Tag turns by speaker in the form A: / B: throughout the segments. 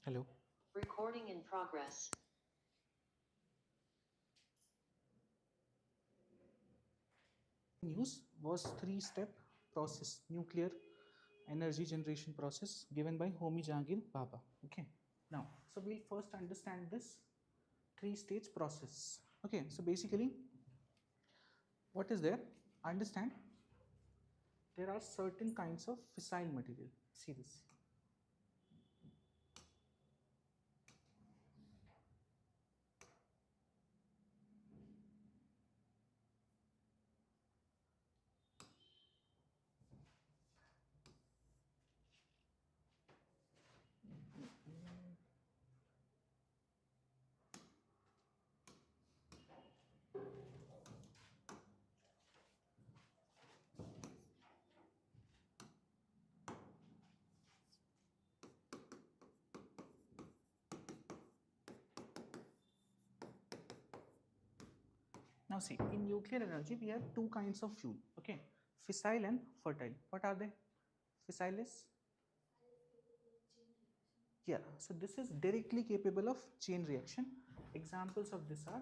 A: Hello.
B: Recording in progress.
A: News was three-step process, nuclear energy generation process given by Homi Jahangir Bhabha. Okay. Now, so we'll first understand this three-stage process. Okay. So basically, what is there? Understand there are certain kinds of fissile material. See this. Now see, in nuclear energy, we have two kinds of fuel. Okay, fissile and fertile. What are they? Fissile is, yeah. So this is directly capable of chain reaction. Examples of this are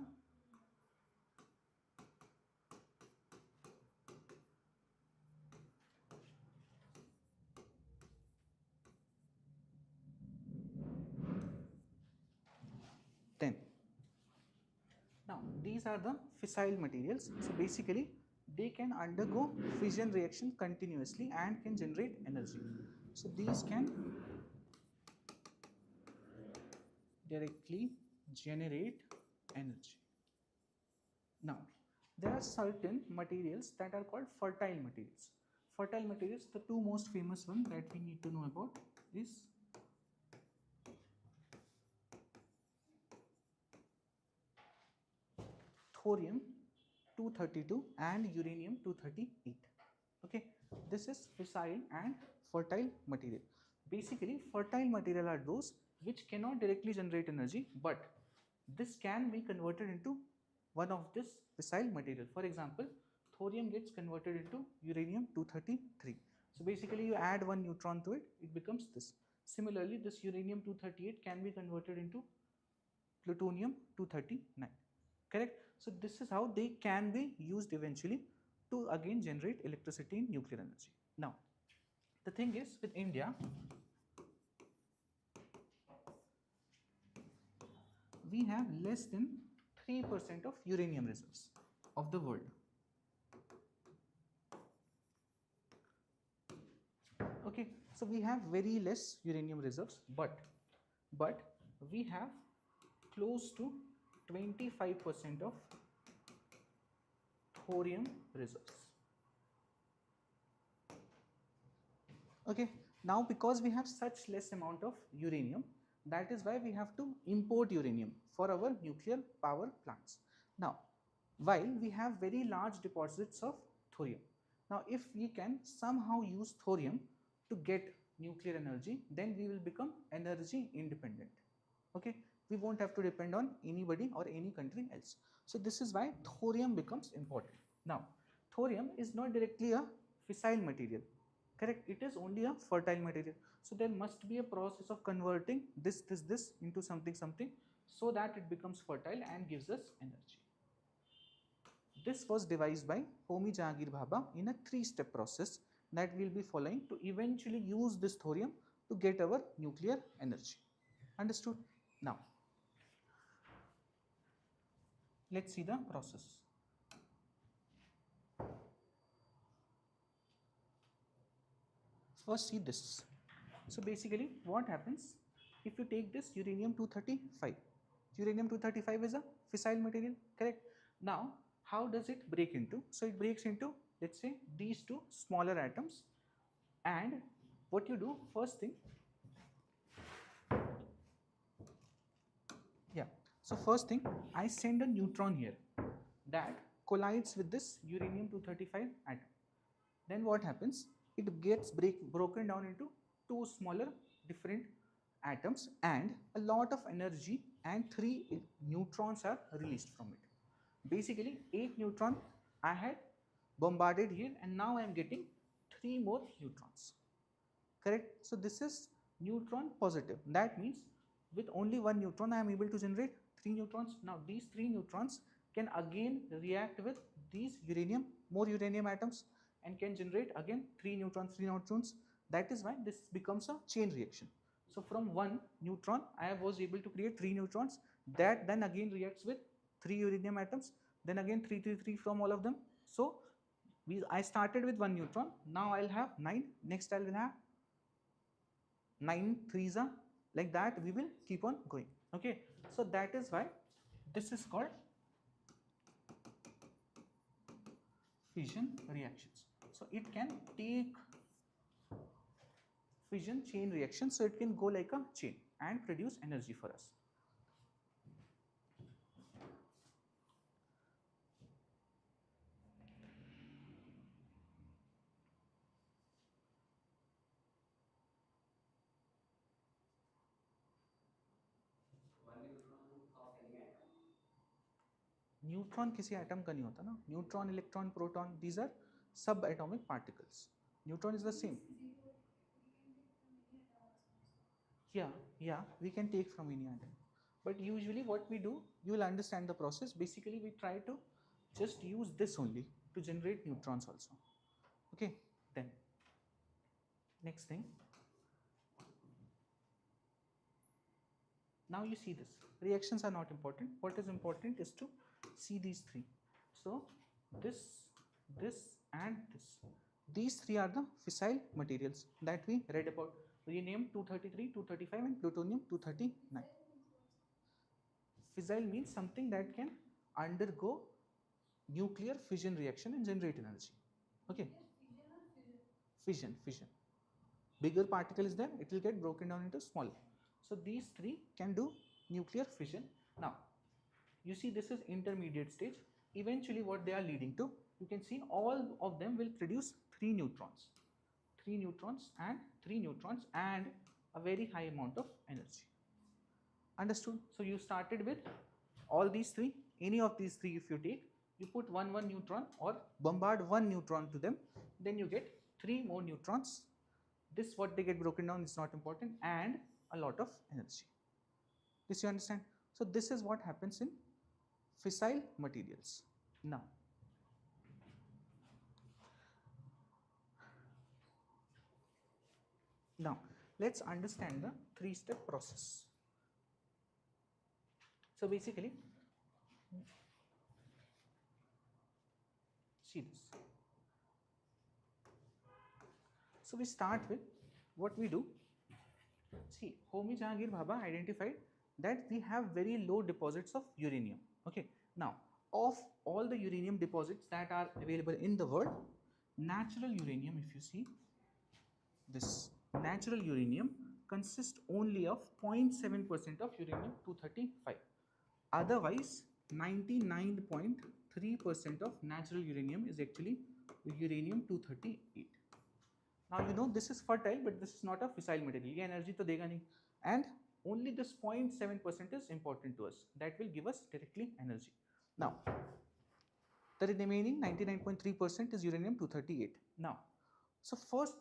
A: then. Now these are the fissile materials. So basically, they can undergo fission reaction continuously and can generate energy. So these can directly generate energy. Now, there are certain materials that are called fertile materials. Fertile materials, the two most famous ones that we need to know about is thorium 232 and uranium 238. Okay, this is fissile and fertile material. Basically, fertile material are those which cannot directly generate energy, but this can be converted into one of this fissile material. For example, thorium gets converted into uranium 233. So basically, you add one neutron to it, it becomes this. Similarly, this uranium 238 can be converted into plutonium 239. Correct? So this is how they can be used eventually to again generate electricity in nuclear energy. Now, the thing is with India, we have less than 3% of uranium reserves of the world. Okay, so we have very less uranium reserves, but we have close to 25% of thorium reserves. Okay, now because we have such less amount of uranium, that is why we have to import uranium for our nuclear power plants. Now, while we have very large deposits of thorium, now if we can somehow use thorium to get nuclear energy, then we will become energy independent. Okay, we won't have to depend on anybody or any country else. So this is why thorium becomes important. Now, thorium is not directly a fissile material. Correct, it is only a fertile material. So there must be a process of converting this into something so that it becomes fertile and gives us energy. This was devised by Homi Jahangir Bhabha in a three-step process that we will be following to eventually use this thorium to get our nuclear energy. Understood? Now, let's see the process. First, see this. So basically, what happens if you take this uranium 235? Uranium 235 is a fissile material, correct? Now, how does it break into? So it breaks into, let's say, these two smaller atoms. And what you do, first thing, yeah. So first thing, I send a neutron here that collides with this uranium 235 atom. Then what happens? It gets broken down into two smaller different atoms and a lot of energy and 3 neutrons are released from it. Basically, 8 neutron I had bombarded here and now I am getting 3 more neutrons. Correct? So this is neutron positive. That means with only one neutron I am able to generate 3 neutrons. Now these 3 neutrons can again react with these uranium, more uranium atoms, and can generate again 3 neutrons, 3 neutrons. That is why this becomes a chain reaction. So from one neutron I was able to create 3 neutrons, that then again reacts with 3 uranium atoms, then again 3 3 3 from all of them. So I started with 1 neutron, now I'll have 9, next I will have 9 threes are, like that we will keep on going. Okay, so that is why this is called fission reactions. So it can take fission chain reaction, so it can go like a chain and produce energy for us. Neutron किसी atom का नहीं होता ना, neutron, electron, proton, these are सब atomic particles. Neutron is the same. Yeah, we can take from any atom, but usually what we do, you will understand the process. Basically we try to just use this only to generate neutrons also. Okay, then next thing, now you see this reactions are not important. What is important is to see these three. So this and this, these three are the fissile materials that we read about: uranium 233, 235 and plutonium 239. Fissile means something that can undergo nuclear fission reaction and generate energy. Okay, fission. Bigger particle is there, it will get broken down into smaller. So these three can do nuclear fission. Now you see this is intermediate stage. Eventually what they are leading to, you can see all of them will produce 3 neutrons, 3 neutrons and 3 neutrons and a very high amount of energy. Understood? So you started with all these three, any of these three if you take, you put one neutron or bombard one neutron to them, then you get 3 more neutrons. This what they get broken down is not important, and a lot of energy. This you understand? So this is what happens in fissile materials. Now let's understand the 3-step process. So basically, see this. So we start with what we do. See, Homi Jahangir Bhabha identified that we have very low deposits of uranium. Okay, now of all the uranium deposits that are available in the world, natural uranium, if you see this, natural uranium consists only of 0.7% of uranium 235. Otherwise 99.3% of natural uranium is actually uranium 238. Now you know this is fertile, but this is not a fissile material. ये energy तो देगा नहीं, and only this 0.7% is important to us. That will give us directly energy. Now the remaining 99.3% is uranium 238. Now, so first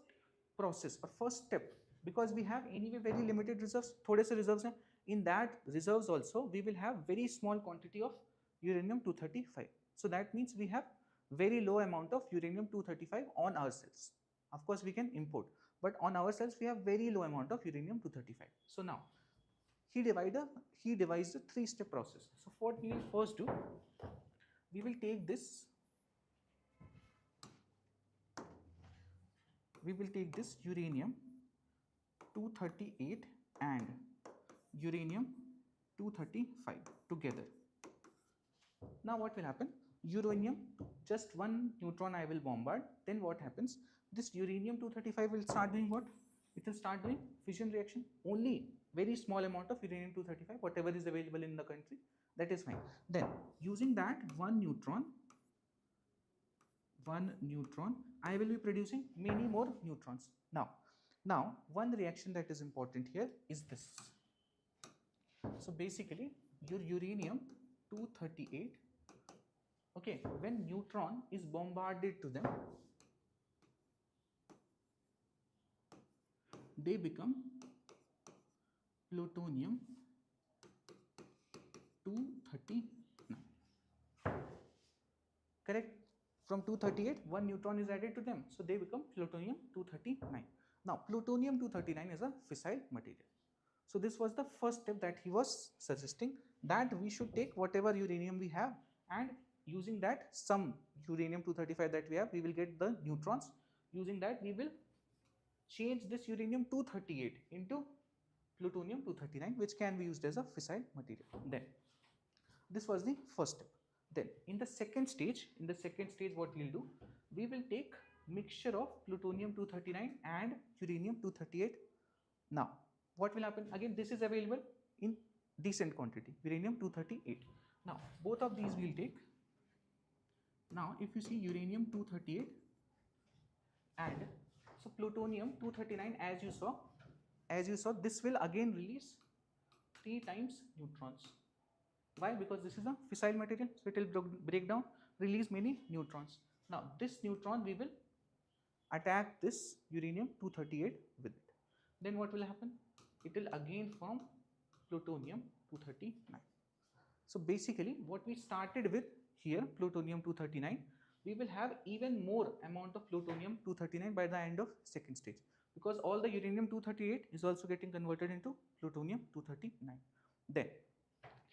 A: process or first step, because we have anyway very limited reserves, थोड़े से reserves हैं. In that reserves also we will have very small quantity of uranium 235. So that means we have very low amount of uranium 235 on ourselves. Of course we can import, but on ourselves we have very low amount of uranium 235. So now he devised a 3-step process. So what we will first do, we will take this uranium 238 and uranium 235 together. Now what will happen? Uranium, just one neutron I will bombard. Then what happens? This uranium 235 will start doing what? It will start doing fission reaction. Only very small amount of uranium 235, whatever is available in the country, that is fine. Then using that one neutron, I will be producing many more neutrons. Now one reaction that is important here is this. So basically your uranium 238, okay, when neutron is bombarded to them, they become plutonium 239. Correct? From 238, one neutron is added to them, so they become plutonium 239. Now, plutonium 239 is a fissile material. So this was the first step that he was suggesting, that we should take whatever uranium we have, and using that some uranium 235 that we have, we will get the neutrons. Using that, we will change this uranium 238 into plutonium 239, which can be used as a fissile material. Then this was the first step. Then in the second stage, what we'll do, we will take mixture of plutonium 239 and uranium 238. Now what will happen? Again, this is available in decent quantity, uranium 238. Now both of these we'll take. Now if you see uranium 238 and so plutonium 239, as you saw, this will again release 3 times neutrons. Why? Because this is a fissile material, so it will break down, release many neutrons. Now this neutron we will attack this uranium 238 with it. Then what will happen? It will again form plutonium 239. So basically what we started with here, plutonium 239, we will have even more amount of plutonium 239 by the end of second stage, because all the uranium 238 is also getting converted into plutonium 239. Then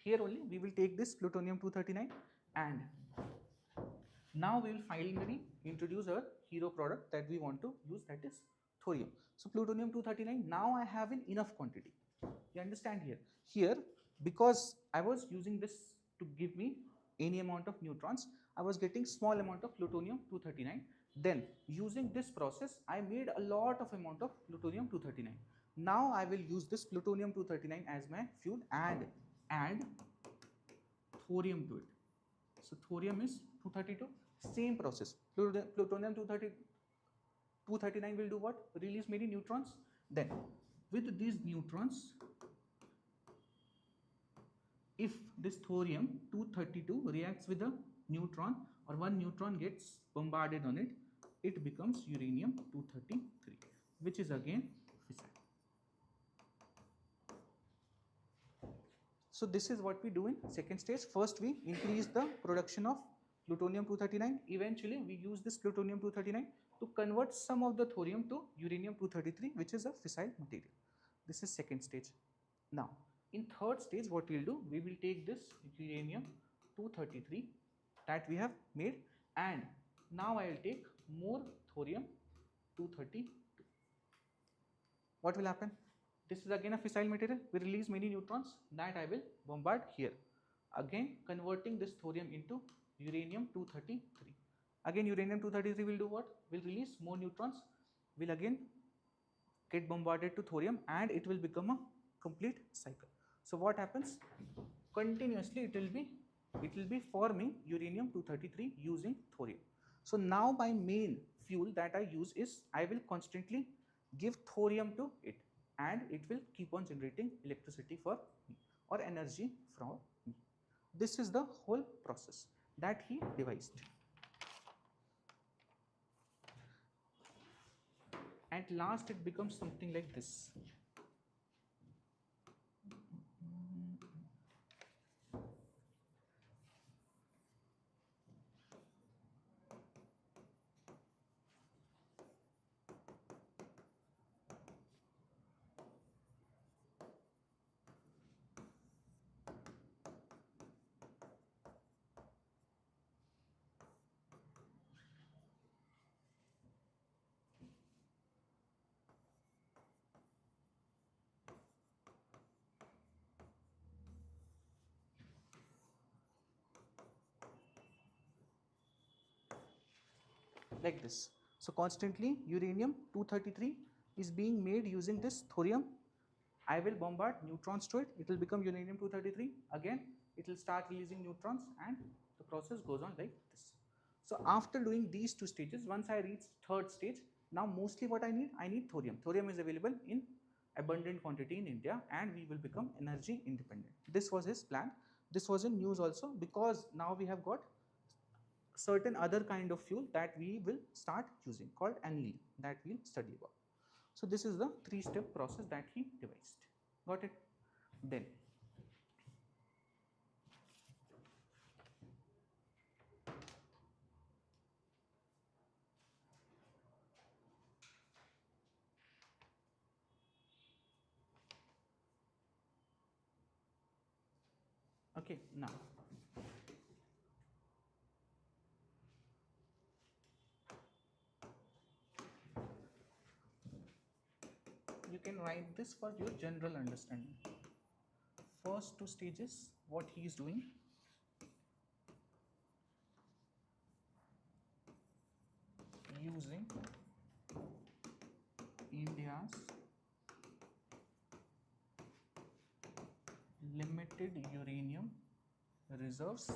A: here only we will take this plutonium 239, and now we will finally introduce our hero product that we want to use, that is thorium. So plutonium 239, now I have in enough quantity. You understand here? Here, because I was using this to give me any amount of neutrons, I was getting small amount of plutonium 239. Then using this process, I made a lot of amount of plutonium 239. Now I will use this plutonium 239 as my fuel and add thorium to it. So thorium is 232. Same process. Plutonium 239 will do what? Release many neutrons. Then with these neutrons, if this thorium 232 reacts with a neutron, or one neutron gets bombarded on it, it becomes uranium 233, which is again fissile. So this is what we do in second stage. First we increase the production of plutonium 239. Eventually we use this plutonium 239 to convert some of the thorium to uranium 233, which is a fissile material. This is second stage. Now in third stage, what we'll do, we will take this uranium 233 that we have made, and now I will take more thorium 232. What will happen? This is again a fissile material. We release many neutrons that I will bombard here. Again converting this thorium into uranium 233. Again uranium 233 will do what? Will release more neutrons. Will again get bombarded to thorium, and it will become a complete cycle. So what happens? Continuously it will be forming uranium 233 using thorium. So now my main fuel that I use is, I will constantly give thorium to it, and it will keep on generating electricity for me, or energy from me. This is the whole process that he devised. At last it becomes something like this. Like this. So constantly uranium 233 is being made using this thorium. I will bombard neutrons to it, it will become uranium 233. Again it will start releasing neutrons, and the process goes on like this. So after doing these two stages, once I reach third stage, now mostly what I need thorium. Thorium is available in abundant quantity in India, and we will become energy independent. This was his plan. This was in news also, because now we have got certain other kind of fuel that we will start using, called aniline, that we'll study about. So this is the 3-step process that he devised. Got it? Then Okay, now you can write this for your general understanding. First two stages, what he is doing, using India's limited uranium reserves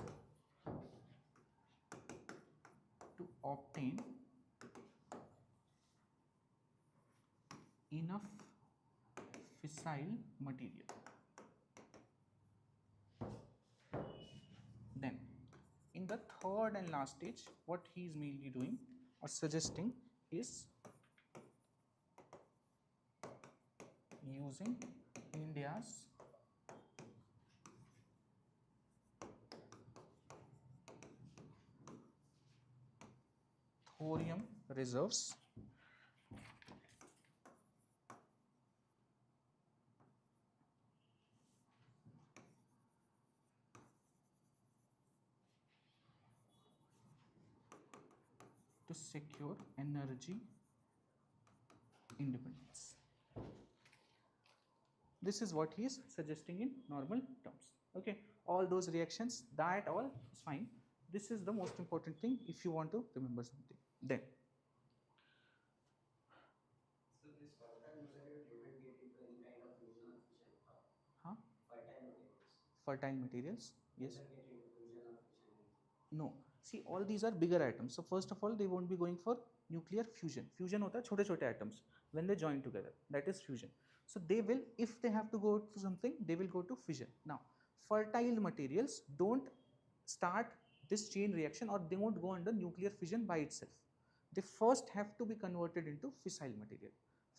A: to obtain enough fissile material. Then in the third and last stage, what he is mainly doing or suggesting is using India's thorium reserves to secure energy independence. This is what he is suggesting in normal terms. Okay, all those reactions, that all is fine. This is the most important thing if you want to remember something. Then
C: So this fertile material don't get into any kind of fusion or fission.
A: huh?
C: Fertile materials.
A: Fertile materials, yes.
C: Doesn't get into fusion or fission anything.
A: No, see, all these are bigger atoms. So first of all, they won't be going for nuclear fusion. Fusion hota hai chote chote atoms when they join together. That is fusion. So they will, if they have to go to something, they will go to fission. Now, fertile materials don't start this chain reaction, or they won't go under nuclear fission by itself. They first have to be converted into fissile material.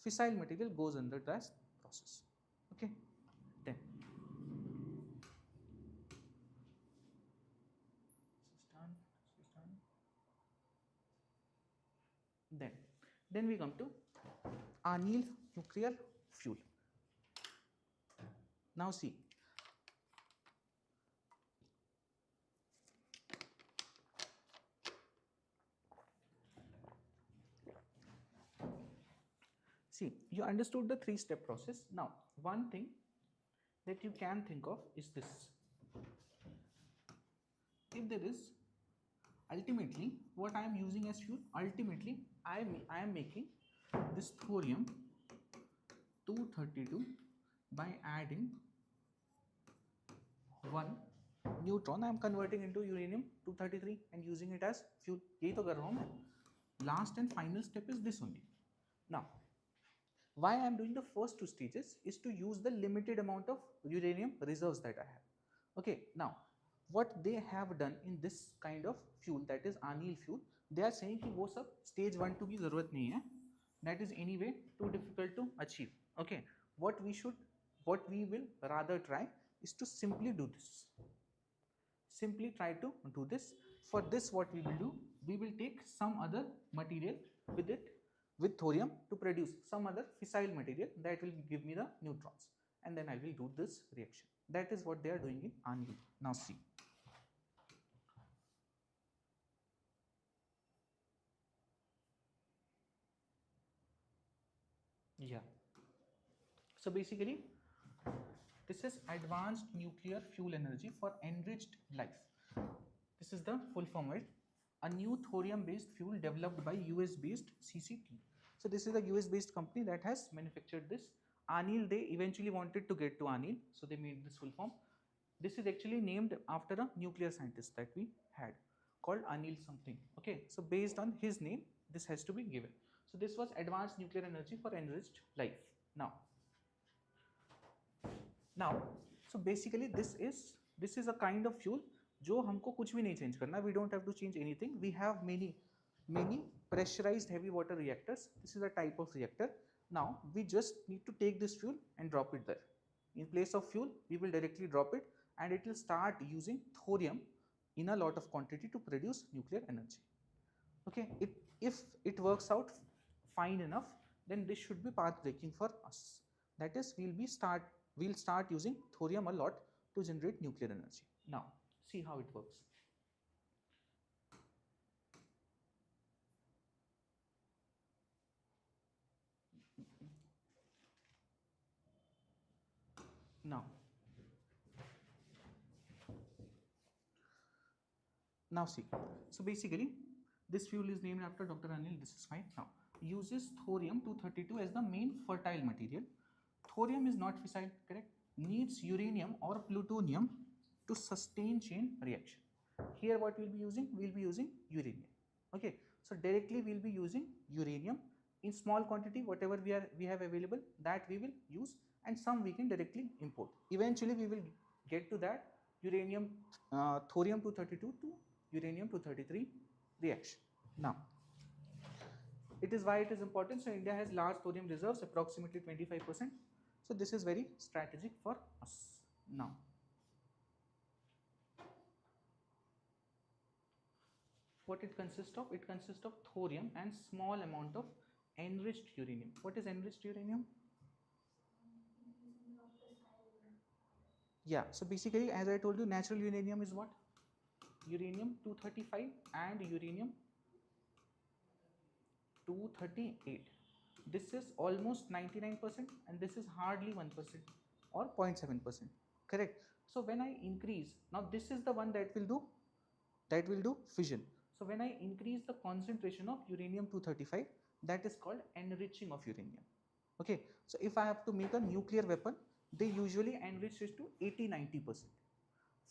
A: Fissile material goes under that process. Okay. Then this is done. Then we come to anneal nuclear fuel. Now see, you understood the three-step process. Now, one thing that you can think of is this. If there is, ultimately, what I am using as fuel, ultimately, I am making this thorium 232 by adding one neutron. I am converting into uranium 233 and using it as fuel. यही तो कर रहा हूँ मैं. Last and final step is this only. Now, why I am doing the first two stages is to use the limited amount of uranium reserves that I have. Okay, now what they have done in this kind of fuel, that is anneal fuel, they are saying कि वो सब stage 1 2 की ज़रूरत नहीं है. That is anyway too difficult to achieve. Okay, what we will rather try is to simply do this. Simply try to do this. For this, what we will do, we will take some other material with it, with thorium, to produce some other fissile material that will give me the neutrons, and then I will do this reaction. That is what they are doing in anneal. Now see. Yeah. So basically, this is advanced nuclear fuel energy for enriched life. This is the full form, right? A new thorium-based fuel developed by US-based CCT. So this is a US-based company that has manufactured this. Anneal, they eventually wanted to get to anneal, so they made this full form. This is actually named after a nuclear scientist that we had called Anneal something. Okay, so based on his name, this has to be given. So this was advanced nuclear energy for enriched life. Now, so basically this is a kind of fuel जो हमको कुछ भी नहीं change करना. We don't have to change anything. We have many pressurized heavy water reactors. This is a type of reactor. Now we just need to take this fuel and drop it there. In place of fuel, we will directly drop it, and it will start using thorium in a lot of quantity to produce nuclear energy. Okay, if it works out fine enough, then this should be path breaking for us. That is, we'll start using thorium a lot to generate nuclear energy. Now, see how it works. Now, see, so basically this fuel is named after Dr. Anil, this is fine. Now, uses thorium-232 as the main fertile material. Thorium is not fissile, correct? Needs uranium or plutonium to sustain chain reaction. Here what we'll be using? We'll be using uranium. Okay, so directly we'll be using uranium in small quantity, whatever we have available, that we will use, and some we can directly import. Eventually we will get to that uranium thorium-232 to uranium-233 reaction. Now, it is why it is important. So India has large thorium reserves, approximately 25%. So this is very strategic for us. Now, what it consists of? It consists of thorium and small amount of enriched uranium. What is enriched uranium? Yeah, so basically, as I told you, natural uranium is what? Uranium-235 and uranium-238. This is almost 99% and this is hardly 1% or 0.7%. Correct. So when I increase, now this is the one that will do fission. So when I increase the concentration of uranium-235, that is called enriching of uranium. Okay. So if I have to make a nuclear weapon, they usually enrich it to 80-90%.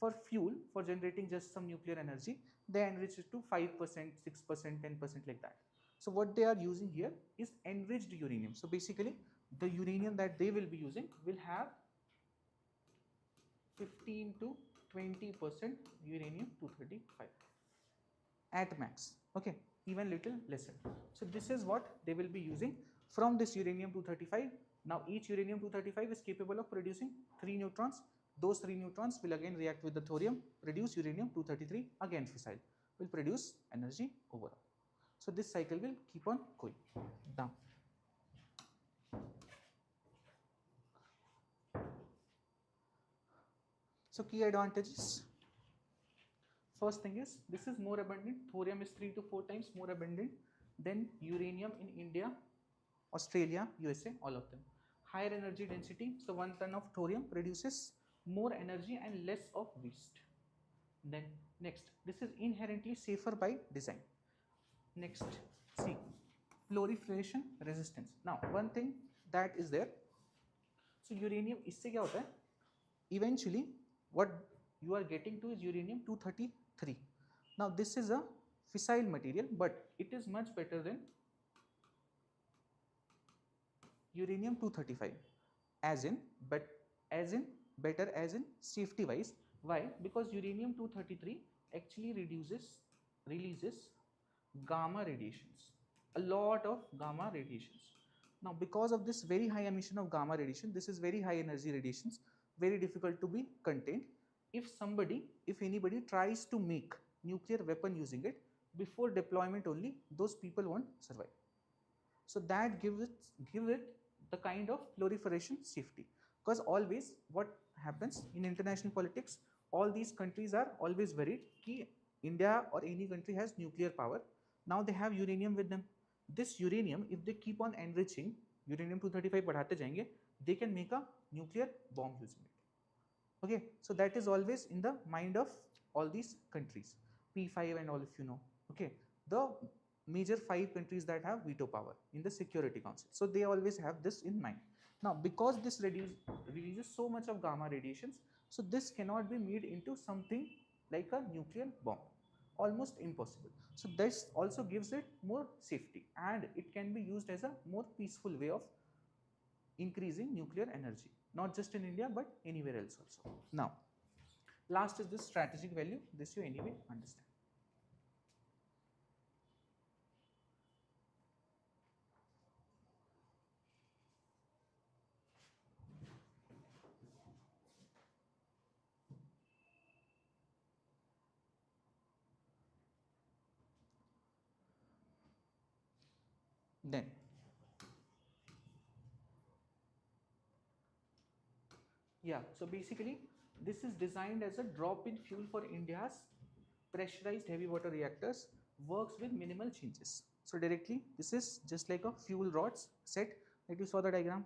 A: For fuel, for generating just some nuclear energy, they enrich it to 5%, 6%, 10% like that. So what they are using here is enriched uranium. So basically, the uranium that they will be using will have 15 to 20% uranium-235 at max. Okay, even little lesser. So this is what they will be using from this uranium-235. Now each uranium-235 is capable of producing 3 neutrons. Those 3 neutrons will again react with the thorium, produce uranium-233, again fissile, will produce energy overall. So this cycle will keep on going. Now, so key advantages. First thing is, this is more abundant. Thorium is 3 to 4 times more abundant than uranium in India, Australia, USA, all of them. Higher energy density. So 1 ton of thorium produces more energy and less of waste. Then next, this is inherently safer by design. Next, see, proliferation resistance. Now, one thing that is there. So uranium, इससे क्या होता है? Eventually, what you are getting to is uranium-233. Now, this is a fissile material, but it is much better than uranium-235, as in better as in safety wise. Why? Because uranium-233 actually releases gamma radiations, a lot of gamma radiations. Now, because of this very high emission of gamma radiation, this is very high energy radiations, very difficult to be contained. If anybody tries to make nuclear weapon using it, before deployment only, those people won't survive. So that gives it the kind of proliferation safety. Because always what happens in international politics, all these countries are always worried that India or any country has nuclear power. Now they have uranium with them. This uranium, if they keep on enriching, uranium-235 बढ़ाते जाएंगे, they can make a nuclear bomb using it. Okay, so that is always in the mind of all these countries, P5 and all, if you know. Okay, the major 5 countries that have veto power in the Security Council. So they always have this in mind. Now, because this releases so much of gamma radiations, so this cannot be made into something like a nuclear bomb. Almost impossible. So this also gives it more safety, and it can be used as a more peaceful way of increasing nuclear energy, not just in India but anywhere else also. Now, last is this strategic value. This you anyway understand. Then, yeah, so basically This is designed as a drop-in fuel for India's pressurized heavy water reactors, works with minimal changes. So directly, this is just like a fuel rods set that you saw the diagram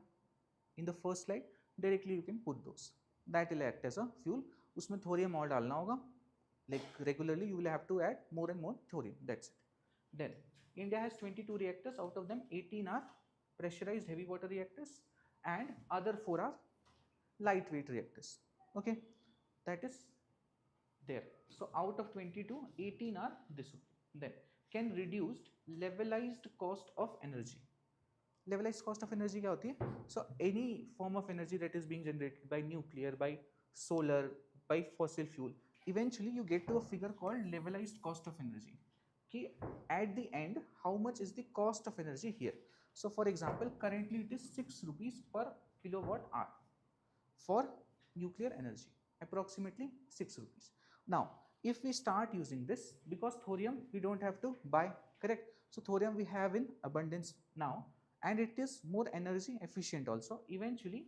A: in the first slide. Directly you can put those. That will act as a fuel. उसमें thorium और डालना होगा. Like regularly you will have to add more and more thorium. That's it. Then India has 22 reactors. Out of them, 18 are pressurized heavy water reactors, and other 4 are lightweight reactors. Okay, that is there. So out of 22, 18 are this one. Then can reduced levelized cost of energy. Levelized cost of energy क्या होती है? So any form of energy that is being generated by nuclear, by solar, by fossil fuel, eventually you get to a figure called levelized cost of energy. कि at the end, how much is the cost of energy here? So for example, currently it is 6 rupees per kilowatt hour for nuclear energy, approximately 6 rupees. Now, if we start using this, because thorium we don't have to buy, correct? So thorium we have in abundance now, and it is more energy efficient also. Eventually,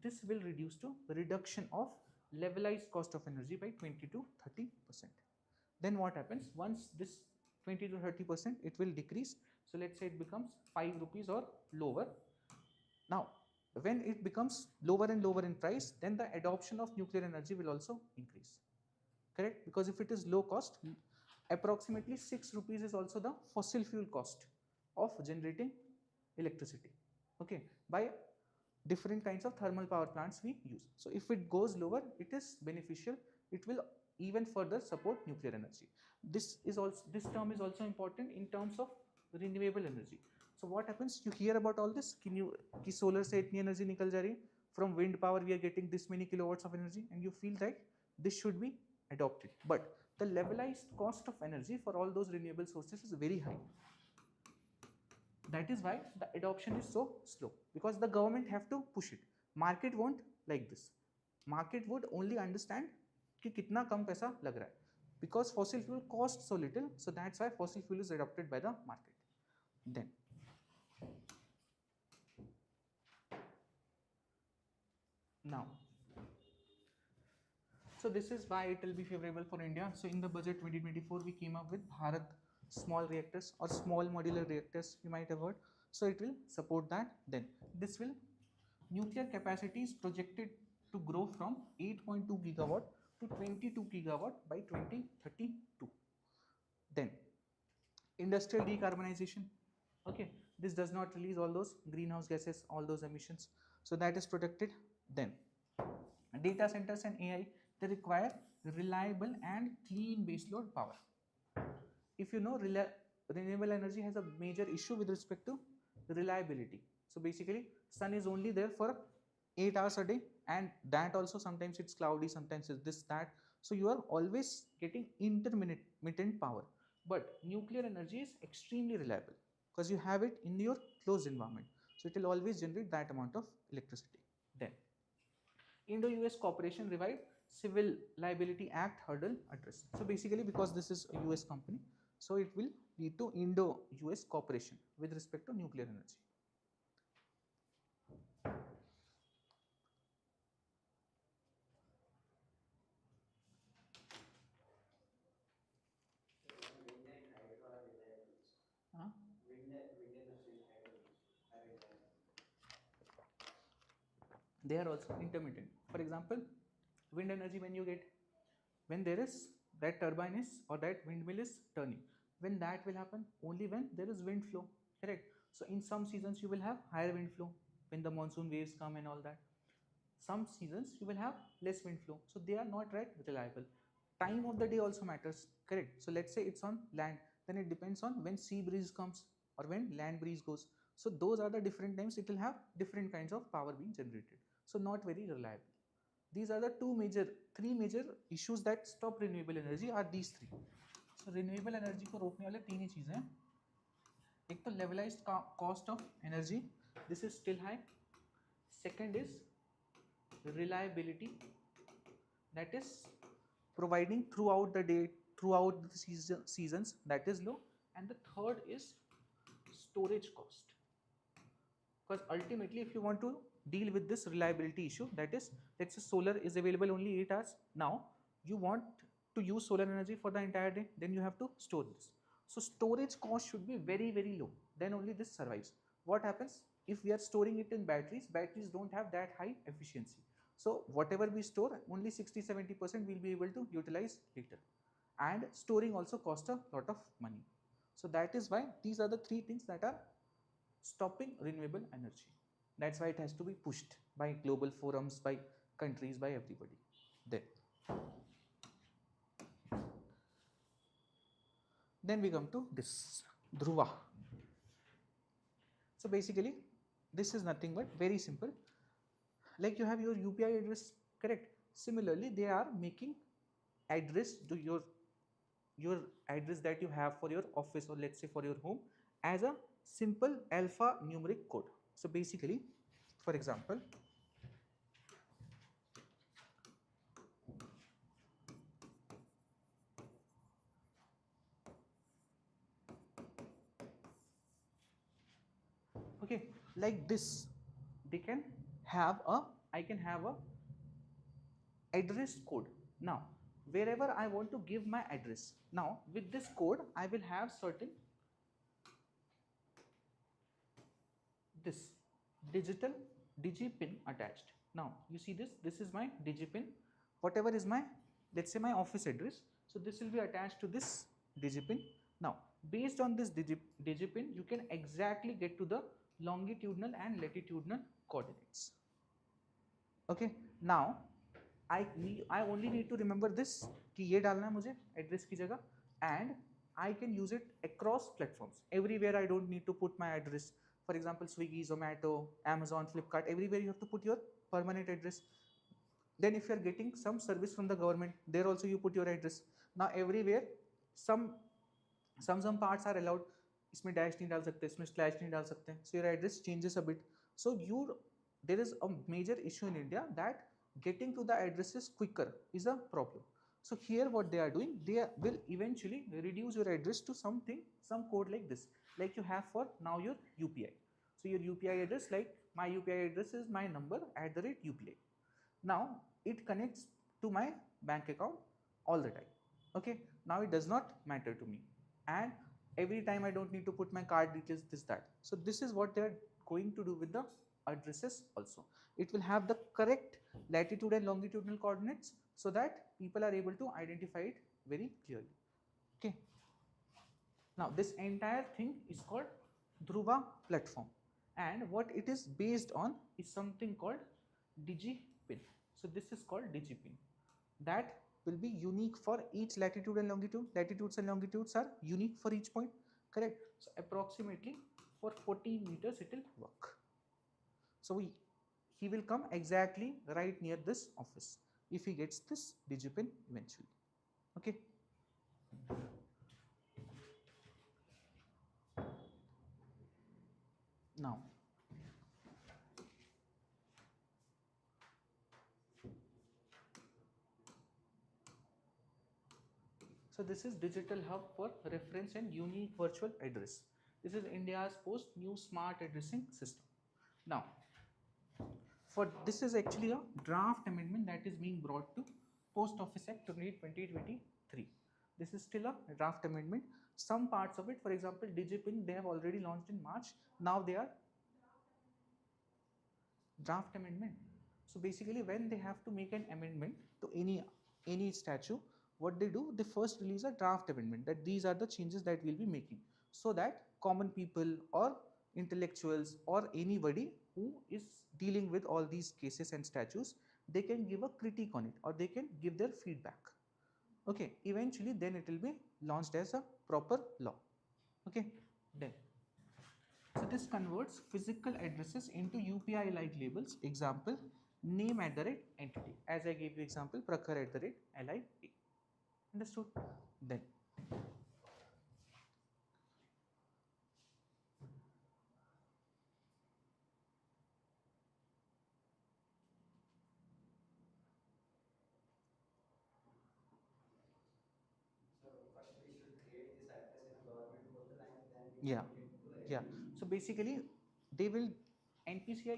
A: this will reduce to reduction of levelized cost of energy by 20 to 30%. Then what happens? Once this 20 to 30%, it will decrease. So let's say it becomes 5 rupees or lower. Now, when it becomes lower and lower in price, then the adoption of nuclear energy will also increase. Correct? Because if it is low cost, approximately 6 rupees is also the fossil fuel cost of generating electricity. Okay, by different kinds of thermal power plants we use. So if it goes lower, it is beneficial. It will even further support nuclear energy. This term is also important in terms of renewable energy. So what happens? You hear about all this कि solar से इतनी energy निकल जा रही है, from wind power we are getting this many kilowatts of energy, and you feel that this should be adopted. But the levelized cost of energy for all those renewable sources is very high. That is why the adoption is so slow, because the government have to push it. Market won't like this. Market would only understand कि कितना कम पैसा लग रहा है, because fossil fuel costs so little, so that's why fossil fuel is adopted by the market. Then now, so this is why it will be favorable for India. So in the budget 2024, we came up with Bharat small reactors or small modular reactors, you might have heard. So it will support that. Then this will, nuclear capacity is projected to grow from 8.2 gigawatt to 22 gigawatt by 2032. Then industrial decarbonization. Okay, this does not release all those greenhouse gases, all those emissions, so that is protected. Then data centers and AI, they require reliable and clean baseload power. If you know, renewable energy has a major issue with respect to reliability. So basically, sun is only there for 8 hours a day, and that also sometimes it's cloudy, sometimes it's this, that. So you are always getting intermittent power. But nuclear energy is extremely reliable because you have it in your closed environment. So it will always generate that amount of electricity. Then Indo-US cooperation revived, Civil Liability Act hurdle addressed. So basically, because this is a US company, so it will lead to Indo-US cooperation with respect to nuclear energy. They are also intermittent. For example, wind energy, when you get, when there is that turbine is or that windmill is turning, when that will happen? Only when there is wind flow, correct? So in some seasons you will have higher wind flow when the monsoon waves come and all that. Some seasons you will have less wind flow, so they are not reliable. Time of the day also matters, correct? So let's say it's on land, then it depends on when sea breeze comes or when land breeze goes. So those are the different times it will have different kinds of power being generated, so not very reliable. These are the three major issues that stop renewable energy are these three. So renewable energy को रोकने वाले तीन ही चीजें हैं. एक तो levelized cost of energy, this is still high. Second is reliability, that is providing throughout the day, throughout the seasons, that is low. And the third is storage cost, because ultimately if you want to deal with this reliability issue. That is, let's say solar is available only 8 hours. Now you want to use solar energy for the entire day, then you have to store this. So storage cost should be very, very low, then only this survives. What happens if we are storing it in batteries? Batteries don't have that high efficiency. So whatever we store, only 60-70% we'll be able to utilize later. And storing also costs a lot of money. So that is why these are the three things that are stopping renewable energy. That's why it has to be pushed by global forums, by countries, by everybody. Then we come to this Dhruva. So basically, this is nothing but very simple. Like you have your UPI address, correct? Similarly, they are making address to your address that you have for your office, or let's say for your home, as a simple alphanumeric code. So basically, for example, okay, like this, they can have a, I can have a address code. Now wherever I want to give my address, now with this code I will have certain this digital digipin attached. Now you see this is my digipin, whatever is my, let's say my office address, so this will be attached to this digipin. Now based on this digipin, you can exactly get to the longitudinal and latitudinal coordinates. Okay, now I only need to remember this कि ये डालना है मुझे address की जगह, and I can use it across platforms. Everywhere I don't need to put my address. For example, Swiggy, Zomato, Amazon, Flipkart, everywhere you have to put your permanent address. Then if you are getting some service from the government, there also you put your address. Now everywhere some parts are allowed. इसमें dash नहीं डाल सकते, इसमें slash नहीं डाल सकते. So your address changes a bit. So there is a major issue in India that getting to the addresses quicker is a problem. So here what they are doing, they will eventually reduce your address to something, some code like this, like you have for now your UPI. So your UPI address, like my UPI address is my number @UPI. Now it connects to my bank account all the time. Okay, now it does not matter to me, and every time I don't need to put my card details, this that. So this is what they are going to do with the addresses also. It will have the correct latitude and longitudinal coordinates so that people are able to identify it very clearly. Okay, now this entire thing is called Dhruva platform, and what it is based on is something called digipin. So this is called digipin, that will be unique for each latitude and longitude. Latitudes and longitudes are unique for each point, correct? So approximately for 14 meters it will work. So he will come exactly right near this office if he gets this digipin eventually. Okay. Now so this is digital hub for reference and unique virtual address. This is India's post new smart addressing system. Now for this is actually a draft amendment that is being brought to Post Office Act 2023. This is still a draft amendment. Some parts of it, for example, digipin, they have already launched in March. Now they are draft amendment. So basically, when they have to make an amendment to any statute, what they do, they first release a draft amendment that these are the changes that we'll be making, so that common people or intellectuals or anybody who is dealing with all these cases and statutes, they can give a critique on it or they can give their feedback. Okay, eventually then it will be launched as a proper law. Okay, then so this converts physical addresses into UPI like labels. Example, name @entity. As I gave you example, Prakhar @LIA. Understood? Then
C: So first we should create this address in a government portal and then we
A: yeah,
C: put it to
A: yeah. So basically, they will NPCI,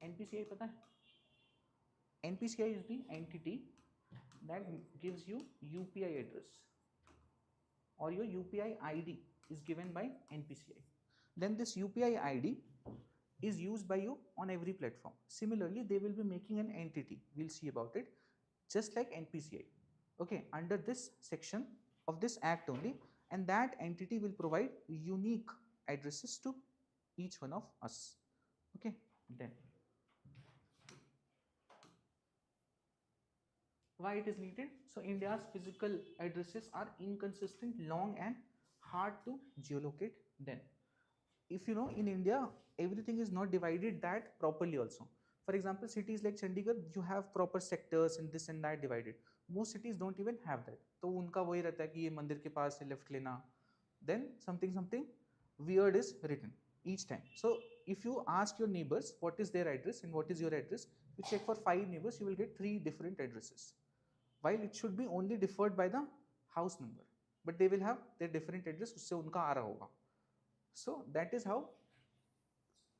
A: NPCI पता है? NPCI is the entity that gives you UPI address, or your UPI ID is given by NPCI. Then this UPI ID is used by you on every platform. Similarly, they will be making an entity, we'll see about it, just like NPCI, okay, under this section of this act only, and that entity will provide unique addresses to each one of us. Okay, then why it is needed? So India's physical addresses are inconsistent, long and hard to geolocate. Then if you know, in India everything is not divided that properly also. For example, cities like Chandigarh, you have proper sectors and this and that divided. Most cities don't even have that. तो उनका वही रहता है कि ये मंदिर के पास से लेफ्ट लेना, then something weird is written each time. So if you ask your neighbors what is their address and what is your address, you check for 5 neighbors, you will get 3 different addresses, while it should be only differed by the house number, but they will have their different address, उससे उनका आ रहा होगा. So that is how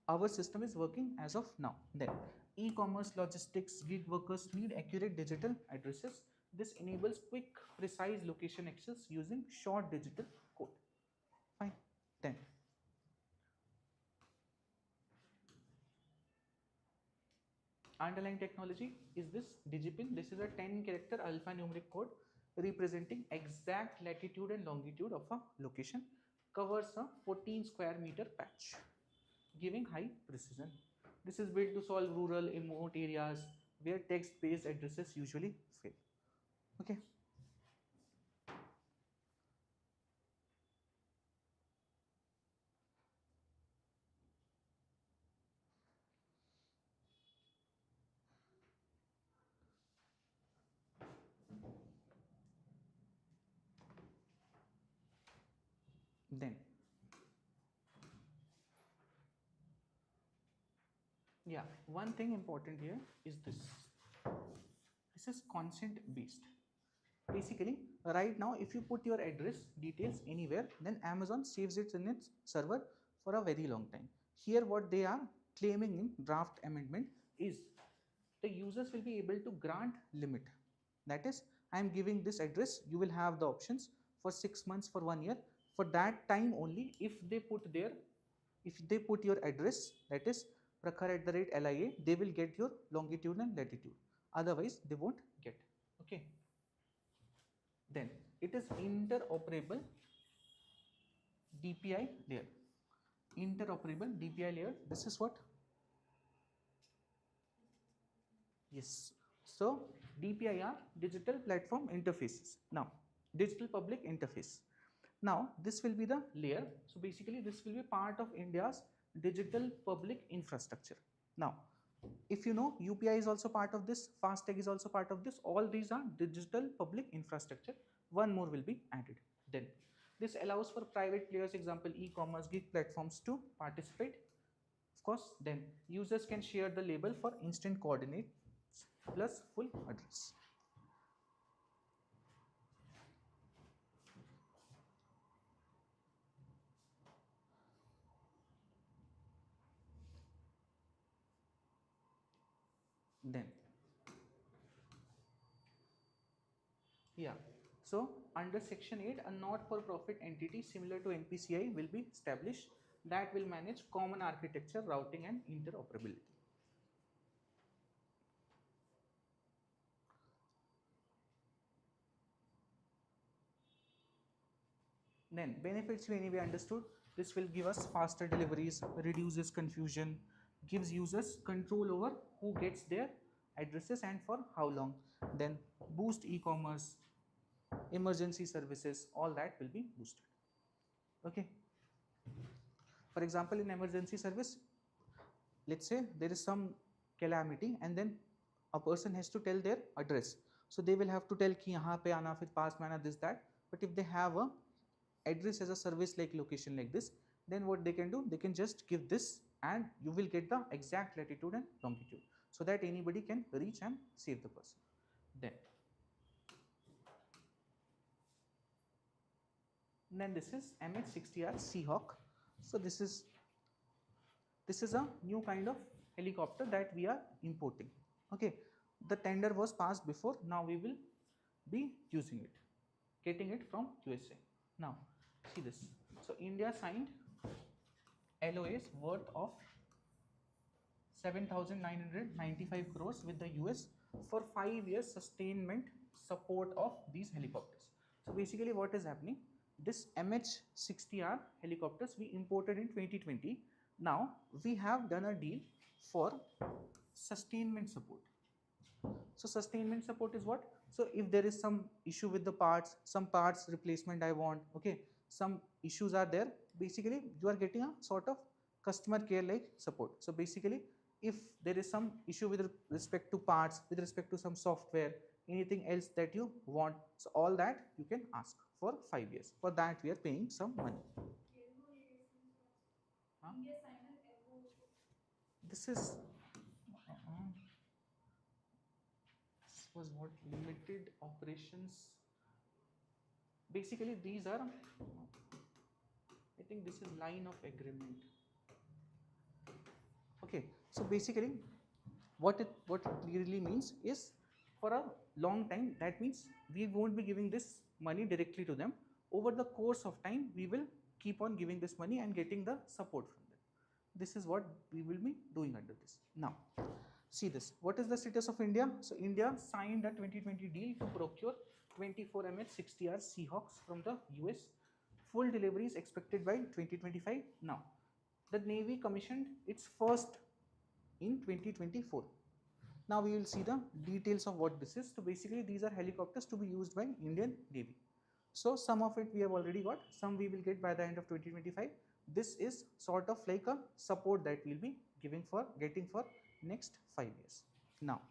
A: our system is working as of now. Then e-commerce, logistics, gig workers need accurate digital addresses. This enables quick, precise location access using short digital code. Fine. Then underlying technology is this digipin. This is a 10-character alphanumeric code representing exact latitude and longitude of a location, covers a 14 square meter patch, giving high precision. This is built to solve rural, remote areas where text-based addresses usually fail. Okay. Then yeah, one thing important here is this. This is consent based. Basically, right now, if you put your address details anywhere, then Amazon saves it in its server for a very long time. Here, what they are claiming in draft amendment is the users will be able to grant limit. That is, I am giving this address, you will have the options for 6 months, for 1 year. For that time only, if they put your address, that is prakhar@LIA, they will get your longitude and latitude. Otherwise, they won't get. Okay. Then it is interoperable DPI layer. Interoperable DPI layer. This is what? Yes. So DPI are digital platform interfaces. Now, digital public interface. Now, this will be the layer. So basically, this will be part of India's digital public infrastructure. Now, if you know, UPI is also part of this, FASTag is also part of this. All these are digital public infrastructure. One more will be added. Then this allows for private players, example e-commerce, gig platforms, to participate. Of course, then users can share the label for instant coordinates plus full address. Then yeah, so under section 8, a not-for-profit entity similar to NPCI will be established that will manage common architecture, routing and interoperability. Then benefits you anyway understood. This will give us faster deliveries, reduces confusion, gives users control over who gets their addresses and for how long. Then boost e-commerce, emergency services, all that will be boosted. Okay. For example, in emergency service, let's say there is some calamity and then a person has to tell their address. So they will have to tell ki yahan pe aana, fir paas mein aana, this that. But if they have a address as a service like location like this, then what they can do, they can just give this and you will get the exact latitude and longitude so that anybody can reach and save the person. Then this is MH60R Seahawk. So this is a new kind of helicopter that we are importing. Okay, the tender was passed before, now we will be using it, getting it from USA. Now see this. So India signed LOAs worth of 7,995 crores with the US for 5 years sustainment support of these helicopters. So basically what is happening, this MH-60R helicopters we imported in 2020. Now we have done a deal for sustainment support. So sustainment support is what? So if there is some issue with the parts, some parts replacement I want, okay, some issues are there, basically you are getting a sort of customer care like support. So basically if there is some issue with respect to parts, with respect to some software, anything else that you want, so all that you can ask for 5 years. For that we are paying some money. Huh? This is this was what limited operations. Basically these are, I think this is line of agreement. Okay, so basically what it really means is, for a long time, that means we won't be giving this money directly to them. Over the course of time we will keep on giving this money and getting the support from them. This is what we will be doing under this. Now see this, what is the status of India? So India signed a 2020 deal to procure 24 MH-60R Seahawks from the US. Full delivery is expected by 2025. Now the Navy commissioned its first in 2024. Now we will see the details of what this is. So basically these are helicopters to be used by Indian Navy. So some of it we have already got, some we will get by the end of 2025. This is sort of like a support that we will be getting for next 5 years. Now,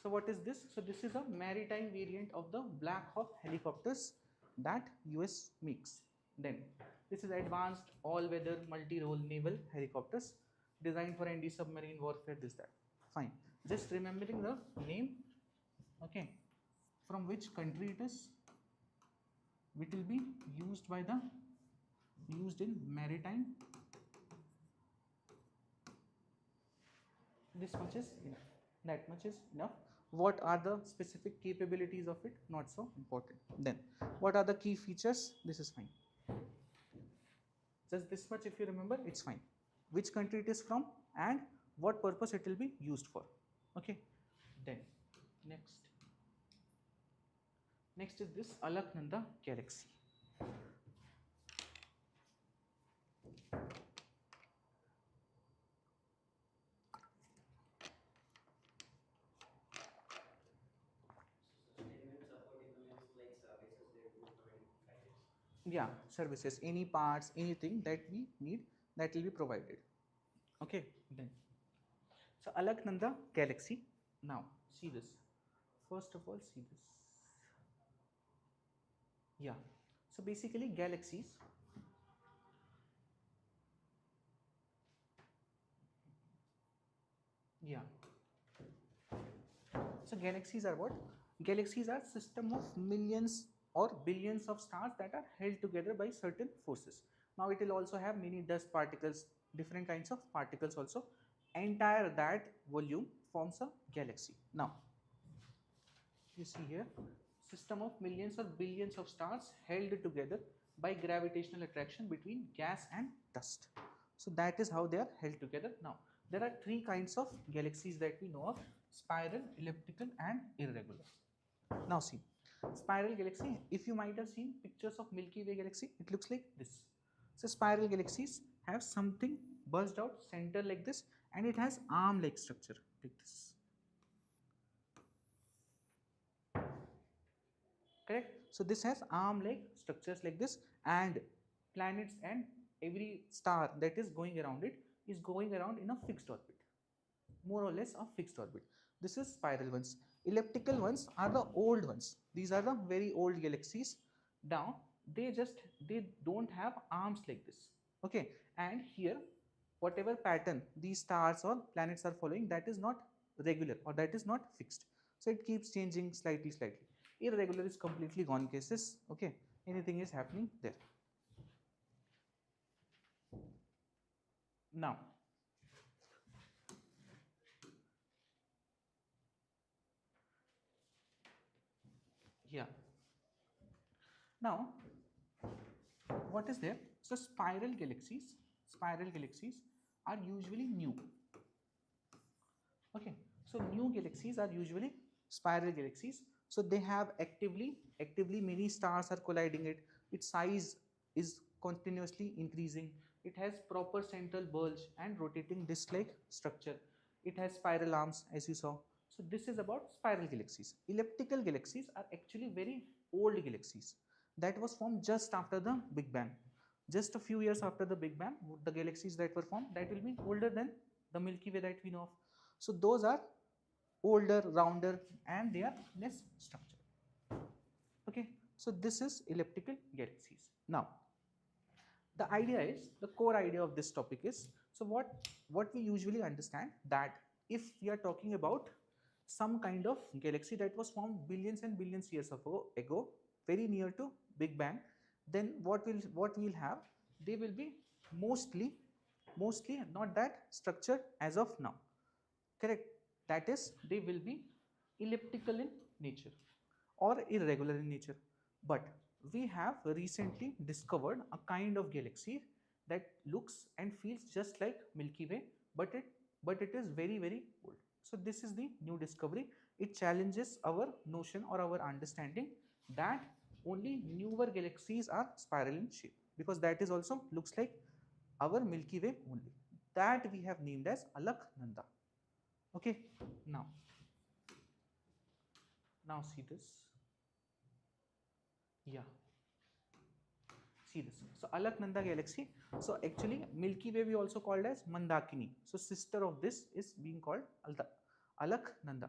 A: so what is this? So this is a maritime variant of the Black Hawk helicopters that US makes. Then this is advanced all-weather multi-role naval helicopters designed for anti-submarine warfare, this that. Fine. Just remembering the name, okay, from which country it is. It will be used in maritime. This much is enough. That much is enough. What are the specific capabilities of it? Not so important. Then what are the key features? This is fine. Just this much if you remember, it's fine. Which country it is from and what purpose it will be used for. Okay. Then next is this Alaknanda Galaxy. Yeah, services, any parts, anything that we need, that will be provided. Okay, then so Alaknanda Galaxy. Now see this. First of all, see this. Yeah, so basically galaxies. Yeah, so galaxies are what? Galaxies are system of millions or billions of stars that are held together by certain forces. Now it will also have many dust particles, different kinds of particles also. Entire that volume forms a galaxy. Now you see here, system of millions or billions of stars held together by gravitational attraction between gas and dust. So that is how they are held together. Now there are three kinds of galaxies that we know of: spiral, elliptical and irregular. Now see, spiral galaxy, if you might have seen pictures of Milky Way galaxy, it looks like this. So spiral galaxies have something bulged out center like this, and it has arm like structure like this. Correct? So this has arm like structures like this, and planets and every star that is going around it is going around in a fixed orbit, more or less a fixed orbit. This is spiral ones. Elliptical ones are the old ones. These are the very old galaxies. Now they don't have arms like this. Okay, and here whatever pattern these stars or planets are following, that is not regular or that is not fixed. So it keeps changing slightly. Irregular is completely gone cases. Okay, anything is happening there. Now, yeah. Now, what is there? So spiral galaxies are usually new. Okay, so new galaxies are usually spiral galaxies. So they have actively many stars are colliding it. Its size is continuously increasing. It has proper central bulge and rotating disc-like structure. It has spiral arms, as you saw. So this is about spiral galaxies. Elliptical galaxies are actually very old galaxies that was formed just after the Big Bang. Just a few years after the Big Bang, the galaxies that were formed, that will be older than the Milky Way that we know of. So those are older, rounder, and they are less structured. Okay, so this is elliptical galaxies. Now, the idea is, the core idea of this topic is, so what we usually understand that if we are talking about some kind of galaxy that was formed billions and billions years ago, very near to Big Bang, then what we'll have, they will be mostly not that structured as of now. Correct? That is, they will be elliptical in nature or irregular in nature. But we have recently discovered a kind of galaxy that looks and feels just like Milky Way, but it is very old. So this is the new discovery. It challenges our notion or our understanding that only newer galaxies are spiral in shape, because that is also looks like our Milky Way only. That we have named as Alaknanda. Okay, now see this. Yeah, see this. So Alaknanda galaxy. So actually Milky Way we also called as Mandakini. So sister of this is being called Alaknanda.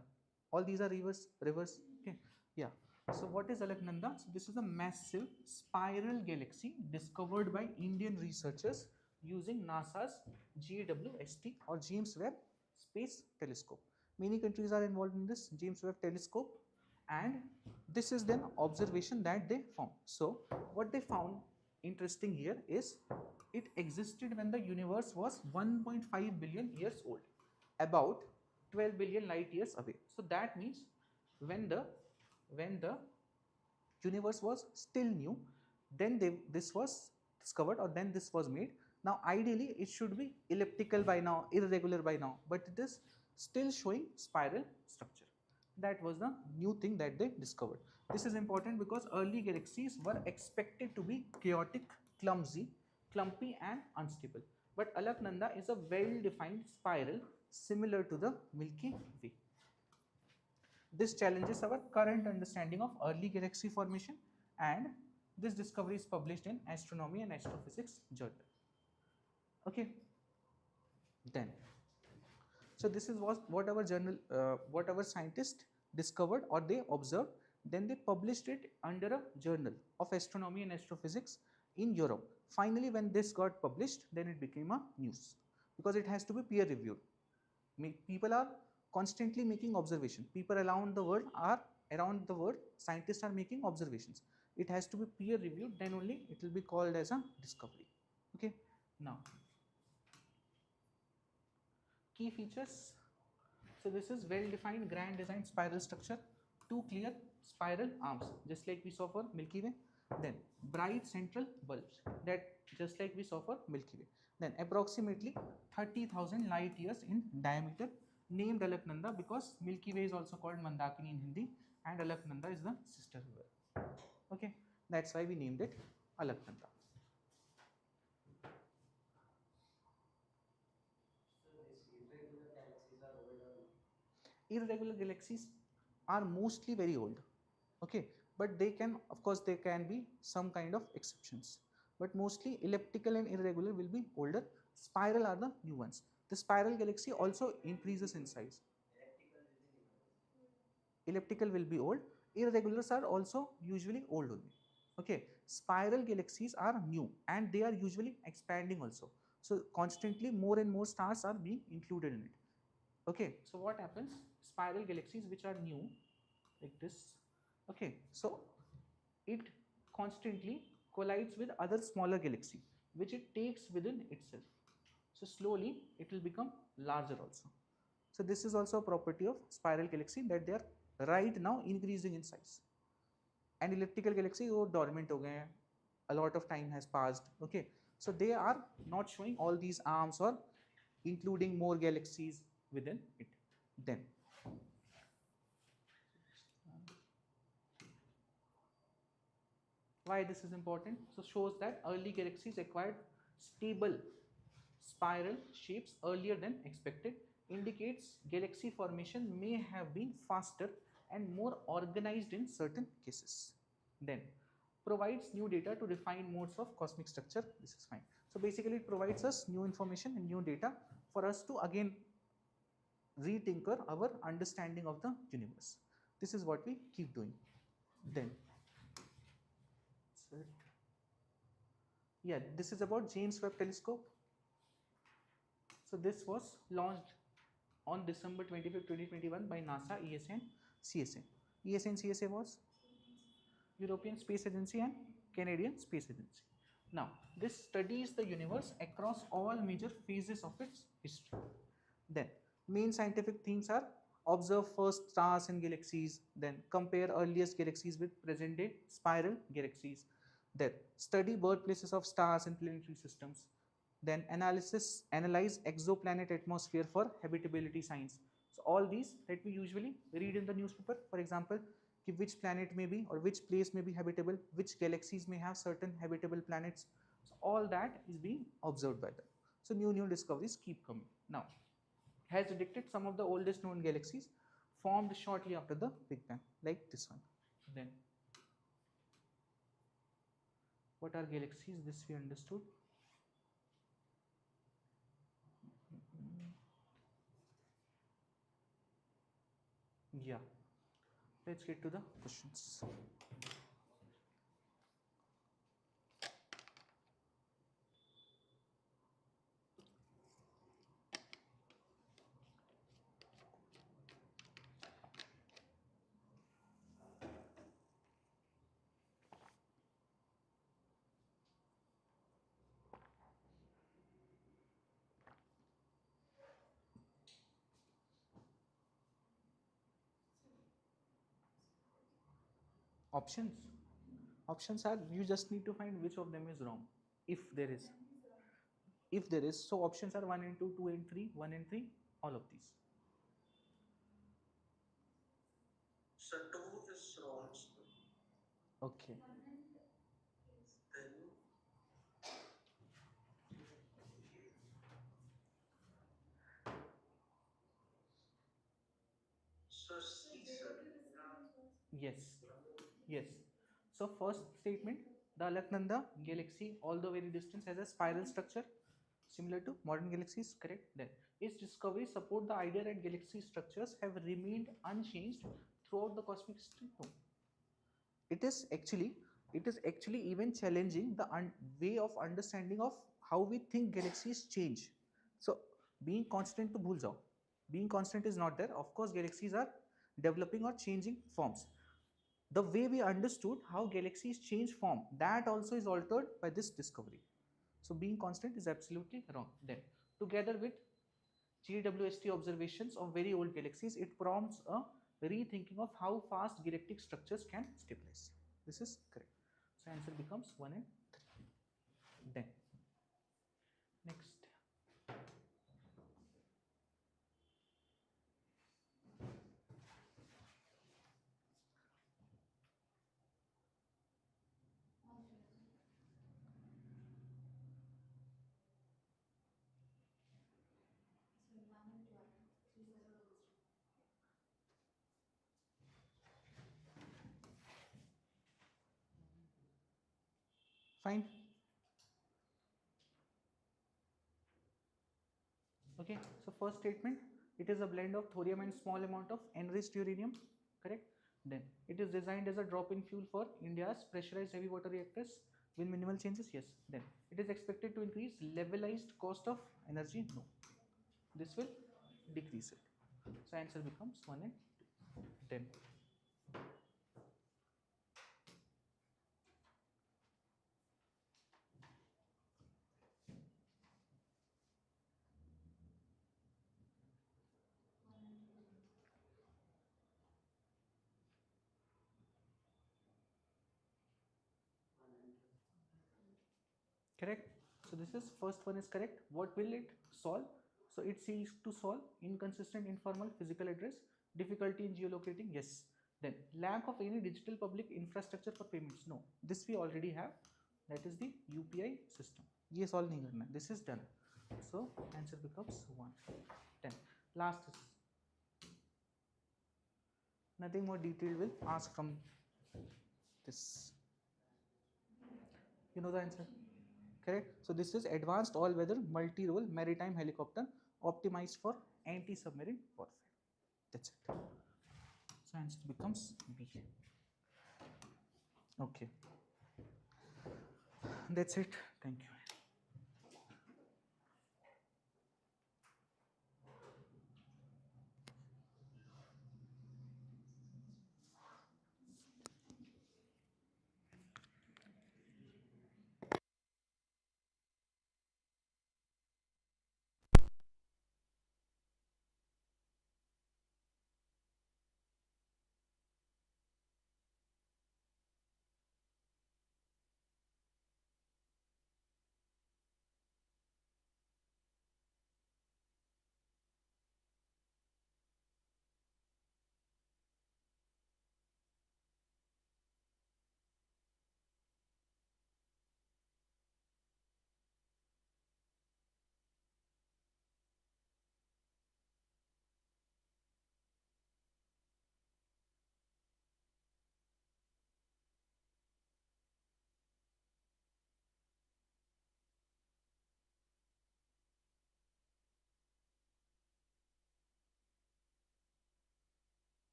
A: All these are rivers. Okay, yeah. So what is Alaknanda? So this is a massive spiral galaxy discovered by Indian researchers using NASA's JWST or James Webb Space Telescope. Many countries are involved in this James Webb Telescope, and this is then observation that they found. So what they found interesting here is, it existed when the universe was 1.5 billion years old, about 12 billion light years away. So that means when the universe was still new, then this was discovered, or then this was made. Now ideally it should be elliptical by now, irregular by now, but it is still showing spiral structure. That was the new thing that they discovered. This is important because early galaxies were expected to be chaotic, clumsy, clumpy and unstable, but Alaknanda is a well-defined spiral similar to the Milky Way. This challenges our current understanding of early galaxy formation, and this discovery is published in Astronomy and Astrophysics journal. Okay, then, so this is what our journal, what our scientists discovered or they observed. Then they published it under a journal of astronomy and astrophysics in Europe. Finally, when this got published, then it became a news, because it has to be peer reviewed. People are constantly making observation. People around the world, scientists are making observations. It has to be peer reviewed, then only it will be called as a discovery. Okay, now key features. So this is well-defined grand design spiral structure, two clear spiral arms, just like we saw for Milky Way. Then bright central bulbs, that just like we saw for Milky Way. Then approximately 30,000 light years in diameter, named Alaknanda because Milky Way is also called Mandakini in Hindi, and Alaknanda is the sister river. Okay, that's why we named it Alaknanda.
C: So these irregular galaxies are old or not?
A: Irregular galaxies are mostly very old. Okay, but they can, of course there can be some kind of exceptions, but mostly elliptical and irregular will be older. Spiral are the new ones. The spiral galaxy also increases in size.
C: Elliptical will be newer.
A: Elliptical will be old. Irregulars are also usually old only. Okay, spiral galaxies are new and they are usually expanding also. So constantly more and more stars are being included in it. Okay, so what happens? Spiral galaxies which are new, like this. Okay, so it constantly collides with other smaller galaxy which it takes within itself. So slowly it will become larger also. So this is also a property of spiral galaxy, that they are right now increasing in size. And elliptical galaxy वो dormant हो गए हैं, a lot of time has passed. Okay, so they are not showing all these arms or including more galaxies within it. Then why this is important? So shows that early galaxies acquired stable spiral shapes earlier than expected, indicates galaxy formation may have been faster and more organized in certain cases. Then provides new data to refine modes of cosmic structure. This is fine. So basically it provides us new information and new data for us to again retinker our understanding of the universe. This is what we keep doing. Then yeah, this is about James Webb Telescope. So this was launched on December 25, 2021 by NASA, ESA and CSA. ESA and CSA was European Space Agency and Canadian Space Agency. Now, this studies the universe across all major phases of its history. Then, main scientific themes are observe first stars and galaxies, then compare earliest galaxies with present day spiral galaxies, then study birthplaces of stars and planetary systems, then analyze exoplanet atmosphere for habitability signs. So all these that we usually read in the newspaper, for example, which planet may be or which place may be habitable, which galaxies may have certain habitable planets. So all that is being observed by them. So new discoveries keep coming. Now, has detected some of the oldest known galaxies formed shortly after the Big Bang, like this one. Then, what are galaxies? This we understood. Yeah, let's get to the questions. Options are, you just need to find which of them is wrong, if there is. So options are 1 and 2, 2 and 3, 1 and 3, all of these.
C: So 2 is wrong.
A: Okay.
C: Then so C, sir.
A: Yes. So first statement, the Alaknanda galaxy, although very distant, has a spiral structure similar to modern galaxies, correct? Then its discovery support the idea that galaxy structures have remained unchanged throughout the cosmic history. No. It is actually even challenging the way of understanding of how we think galaxies change. So being constant to bhul jao. Being constant is not there. Of course, galaxies are developing or changing forms. The way we understood how galaxies change form, that also is altered by this discovery. So being constant is absolutely wrong. Then, together with GWST observations of very old galaxies, it prompts a rethinking of how fast galactic structures can stabilize. This is correct. So answer becomes 1 and 3. Then, next. Fine. Okay, so first statement, it is a blend of thorium and small amount of enriched uranium, correct? Then it is designed as a drop-in fuel for India's pressurized heavy water reactors with minimal changes, yes. Then it is expected to increase levelized cost of energy, no. This will decrease it. So answer becomes 1 and 2. Then Correct. So this is first one is correct. What will it solve? So it seeks to solve inconsistent informal physical address, difficulty in geolocating. Yes. Then lack of any digital public infrastructure for payments. No, this we already have. That is the UPI system. ये solve नहीं करना. This is done. So answer becomes 1. 10. Last is nothing more detailed will ask from this. You know the answer. Correct. So this is advanced all-weather multi-role maritime helicopter optimized for anti-submarine warfare. That's it. So answer becomes B. Okay. That's it. Thank you.